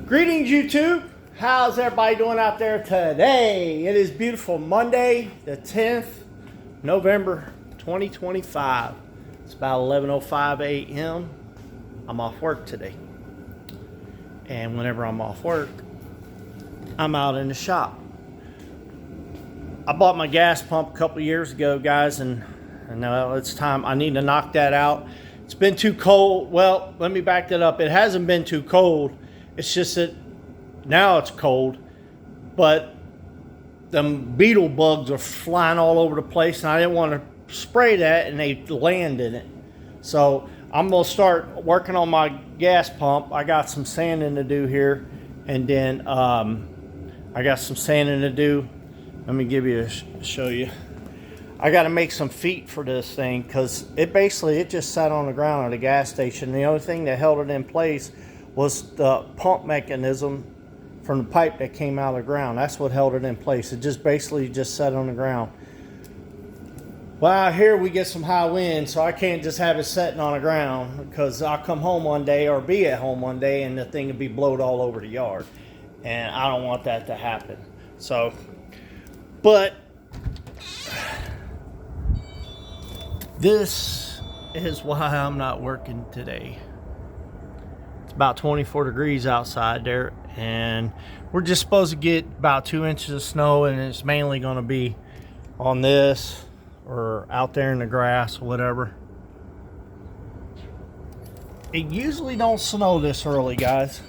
Greetings, YouTube. How's everybody doing out there today? It is beautiful Monday, the 10th, November 2025. It's about 11:05 a.m. I'm off work today. And whenever I'm off work, I'm out in the shop. I bought my gas pump a couple years ago, guys, and now it's time. I need to knock that out. It's been too cold. Well, let me back that up. It hasn't been too cold. It's just that now it's cold, but the beetle bugs are flying all over the place, and I didn't want to spray that, and they land in it. So I'm gonna start working on my gas pump. I got some sanding to do here, and then I got some sanding to do. Let me give you show you. I got to make some feet for this thing because it just sat on the ground at a gas station. The only thing that held it in place was the pump mechanism from the pipe that came out of the ground. That's what held it in place. It just basically sat on the ground. Well, out here we get some high winds, so I can't just have it sitting on the ground because I'll come home one day or be at home one day and the thing will be blowed all over the yard. And I don't want that to happen. So, but this is why I'm not working today. It's about 24 degrees outside there, and we're just supposed to get about 2 inches of snow, and it's mainly going to be on this or out there in the grass or whatever. It usually don't snow this early, guys.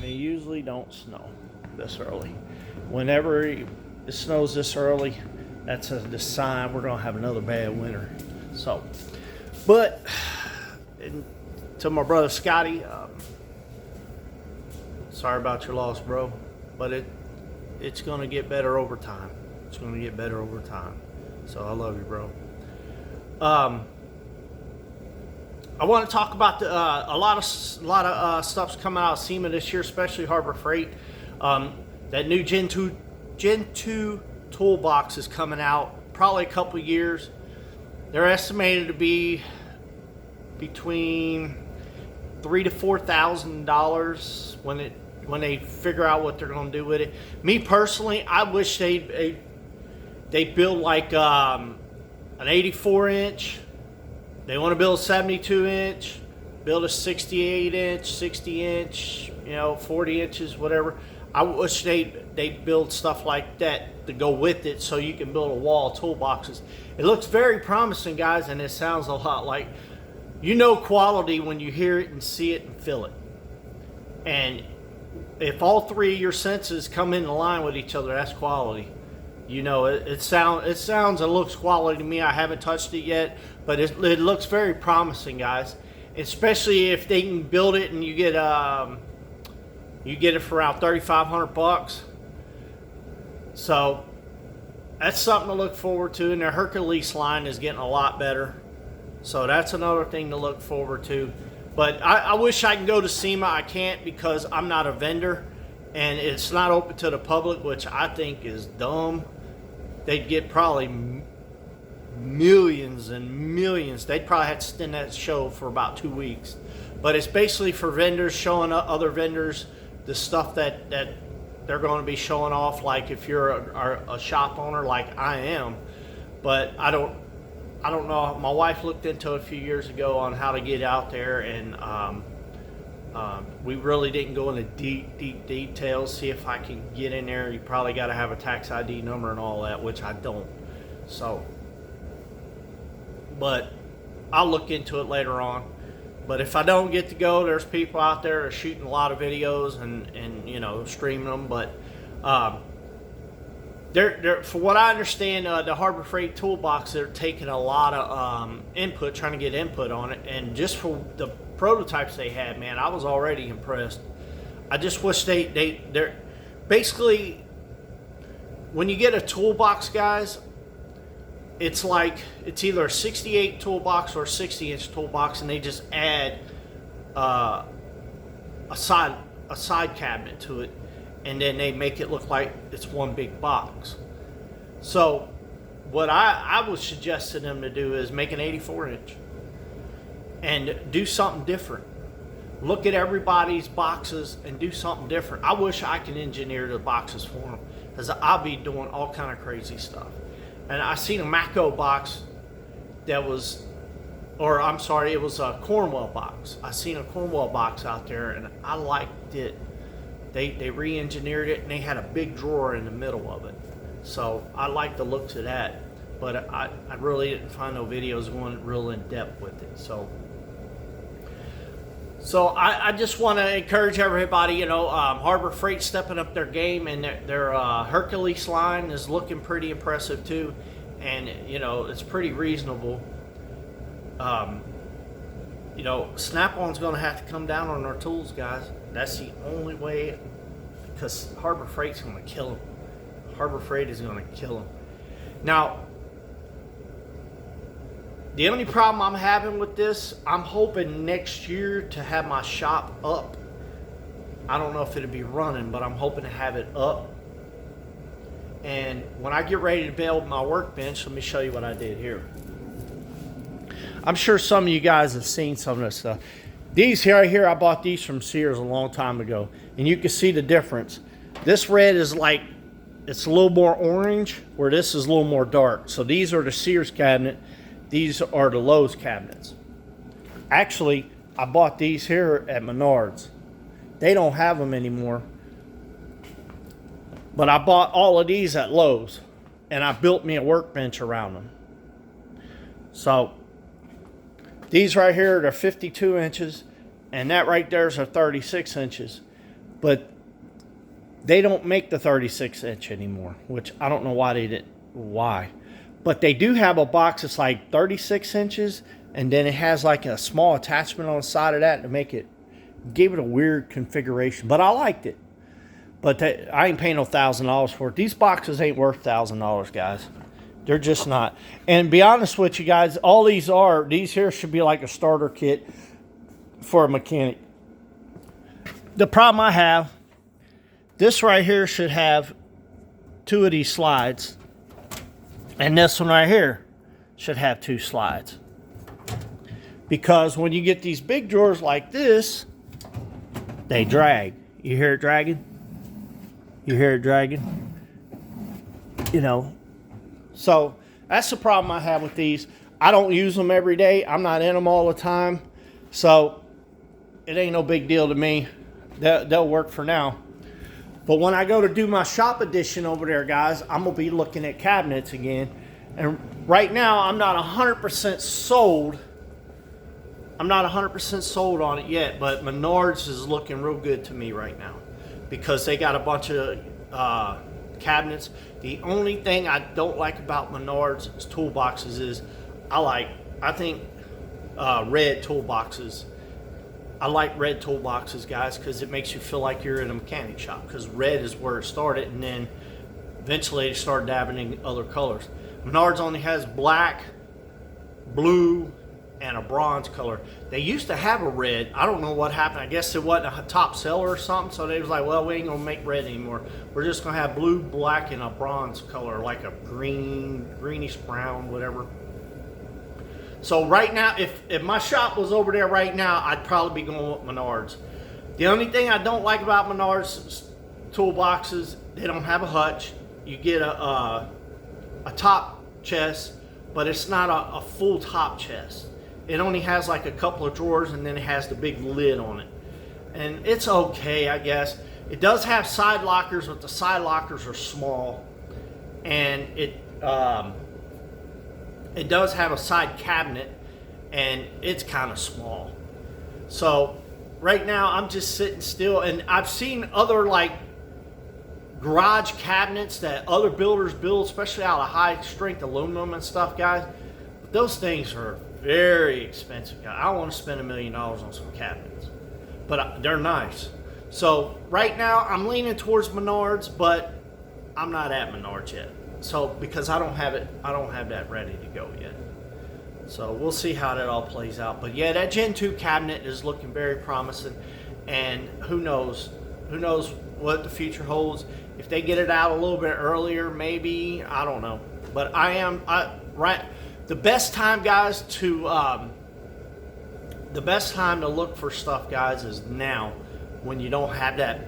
It usually don't snow this early. Whenever it snows this early, that's the sign we're going to have another bad winter. So, but to my brother Scotty, sorry about your loss, bro, but it's going to get better over time. It's going to get better over time. So I love you, bro. I want to talk about a lot of stuff's coming out of SEMA this year, especially Harbor Freight. That new Gen 2 toolbox is coming out probably a couple years. They're estimated to be between $3,000 to $4,000 when they figure out what they're going to do with it. Me personally, I wish they build like an 84-inch. They want to build a 72-inch, build a 68-inch, 60-inch, 40 inches, whatever. I wish they build stuff like that to go with it so you can build a wall of toolboxes. It looks very promising, guys, and it sounds a lot like, quality when you hear it and see it and feel it. And if all three of your senses come into line with each other, that's quality. It sounds and looks quality to me. I haven't touched it yet, but it looks very promising, guys. Especially if they can build it and you get it for around $3,500. So that's something to look forward to. And their Hercules line is getting a lot better. So that's another thing to look forward to. But I wish I could go to SEMA. I can't because I'm not a vendor. And it's not open to the public, which I think is dumb. They'd get probably millions and millions. They'd probably have to extend that show for about 2 weeks. But it's basically for vendors showing other vendors the stuff that they're going to be showing off, like if you're a shop owner like I am. But I don't know. My wife looked into it a few years ago on how to get out there, and we really didn't go into deep details. See if I can get in there. You probably got to have a tax ID number and all that, which I don't. So, but I'll look into it later on. But if I don't get to go, there's people out there that are shooting a lot of videos and streaming them. But they're for what I understand, the Harbor Freight toolbox, they're taking a lot of input, trying to get input on it. And just for the prototypes they had, man, I was already impressed. I just wish they're basically, when you get a toolbox, guys, it's like it's either a 68 toolbox or a 60-inch toolbox, and they just add a side cabinet to it, and then they make it look like it's one big box. So what I would suggest to them to do is make an 84-inch and do something different. look at everybody's boxes and do something different. I wish I could engineer the boxes for them, because I'll be doing all kind of crazy stuff. And I seen a Mako box that was, or I'm sorry, it was a Cornwell box. I seen a Cornwell box out there and I liked it. They re-engineered it and they had a big drawer in the middle of it. So I like the looks of that, but I really didn't find no videos going real in depth with it. So I just want to encourage everybody, you know, Harbor Freight stepping up their game, and their Hercules line is looking pretty impressive too, and you know, it's pretty reasonable. You know, Snap-on's going to have to come down on our tools, guys. That's the only way, because Harbor Freight's going to kill them. Harbor Freight is going to kill them. Now, the only problem I'm having with this, I'm hoping next year to have my shop up. I don't know if it'll be running, but I'm hoping to have it up. And when I get ready to build my workbench, let me show you what I did here. I'm sure some of you guys have seen some of this stuff. These right here, I bought these from Sears a long time ago, and you can see the difference. This red is like, it's a little more orange, where this is a little more dark. So these are the Sears cabinet. These are the Lowe's cabinets. Actually, I bought these here at Menards. They don't have them anymore. But I bought all of these at Lowe's, and I built me a workbench around them. So these right here are 52 inches, and that right there is a 36 inches. But they don't make the 36 inch anymore, which I don't know why they didn't. Why? But they do have a box that's like 36 inches, and then it has like a small attachment on the side of that to make it, gave it a weird configuration. But I liked it. But I ain't paying no $1,000 for it. These boxes ain't worth $1,000, guys. They're just not. And be honest with you guys, all these here should be like a starter kit for a mechanic. The problem I have, this right here should have 2 of these slides. And this one right here should have 2 slides. Because when you get these big drawers like this, they drag. You hear it dragging? You hear it dragging? You know. So that's the problem I have with these. I don't use them every day. I'm not in them all the time. So it ain't no big deal to me. They'll work for now. But when I go to do my shop edition over there, guys, I'm going to be looking at cabinets again. And right now, I'm not 100% sold. I'm not 100% sold on it yet, but Menards is looking real good to me right now, because they got a bunch of cabinets. The only thing I don't like about Menards toolboxes is I think red toolboxes. I like red toolboxes, guys, because it makes you feel like you're in a mechanic shop, because red is where it started, and then eventually they started dabbing in other colors. Menards only has black, blue, and a bronze color. They used to have a red. I don't know what happened. I guess it wasn't a top seller or something, so they was like, well, we ain't gonna make red anymore. We're just gonna have blue, black, and a bronze color, like a greenish brown, whatever. So right now, if my shop was over there right now, I'd probably be going with Menards. The only thing I don't like about Menards toolboxes, they don't have a hutch. You get a top chest, but it's not a full top chest. It only has like a couple of drawers, and then it has the big lid on it. And it's okay, I guess. It does have side lockers, but the side lockers are small. And it does have a side cabinet, and it's kind of small. So right now I'm just sitting still, and I've seen other like garage cabinets that other builders build, especially out of high strength aluminum and stuff, guys. But those things are very expensive, guys. I don't want to spend $1 million on some cabinets, but they're nice. So right now I'm leaning towards Menards, but I'm not at Menards yet. So because I don't have that ready to go yet. So we'll see how that all plays out. But yeah, that Gen 2 cabinet is looking very promising, and who knows what the future holds. If they get it out a little bit earlier, maybe, I don't know. But the best time, guys, to the best time to look for stuff, guys, is now, when you don't have that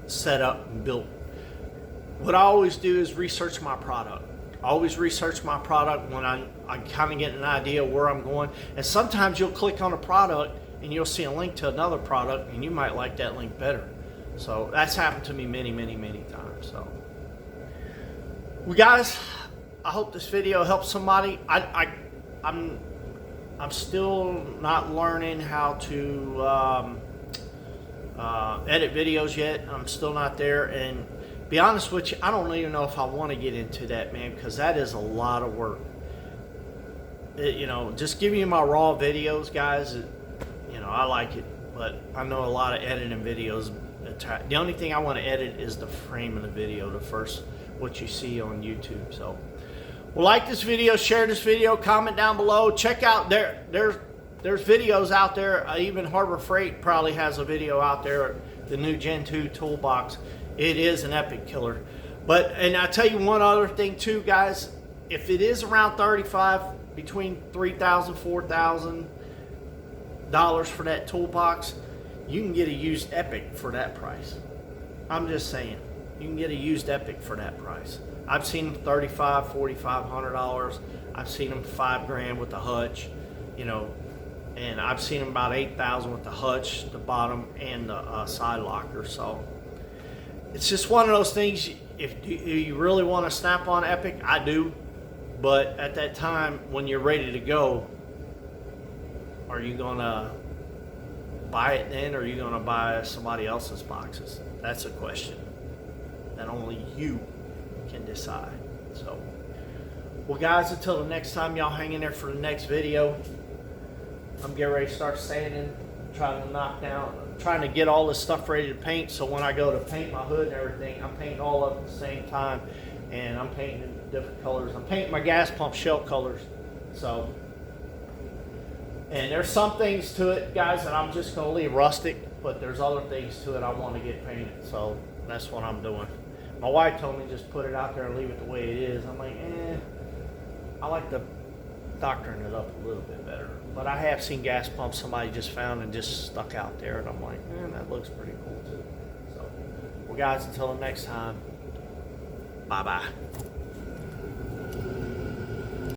set up and built. What I always do is research my product. I always research my product when I kind of get an idea where I'm going. And sometimes you'll click on a product and you'll see a link to another product, and you might like that link better. So that's happened to me many, many, many times. So, well, guys, I hope this video helps somebody. I'm still not learning how to edit videos yet. I'm still not there, and be honest with you, I don't even know if I want to get into that, man, because that is a lot of work. Just giving you my raw videos, guys, I like it, but I know a lot of editing videos. The only thing I want to edit is the frame of the video, what you see on YouTube. So, well, like this video, share this video, comment down below. Check out there's videos out there. Even Harbor Freight probably has a video out there. The new Gen 2 toolbox. It is an epic killer. And I tell you one other thing too, guys. If it is around between $3,000, $4,000 for that toolbox, you can get a used Epic for that price. I'm just saying, you can get a used Epic for that price. I've seen them $3,500, $4,500. I've seen them $5,000 with the hutch, and I've seen them about $8,000 with the hutch, the bottom, and the side locker. So it's just one of those things. If you really want to snap on Epic, I do. But at that time, when you're ready to go, are you gonna buy it then, or are you gonna buy somebody else's boxes? That's a question that only you can decide. So, well, guys, until the next time, y'all hang in there for the next video. I'm getting ready to start sanding, trying to get all this stuff ready to paint, so when I go to paint my hood and everything, I'm painting all of it at the same time, and I'm painting in different colors. I'm painting my gas pump shell colors. So, and there's some things to it, guys, that I'm just going to leave rustic, but there's other things to it I want to get painted, so that's what I'm doing. My wife told me just put it out there and leave it the way it is. I'm like, I like to doctoring it up a little bit better. But I have seen gas pumps somebody just found and just stuck out there, and I'm like, that looks pretty cool too. So, well, guys, until the next time, bye-bye.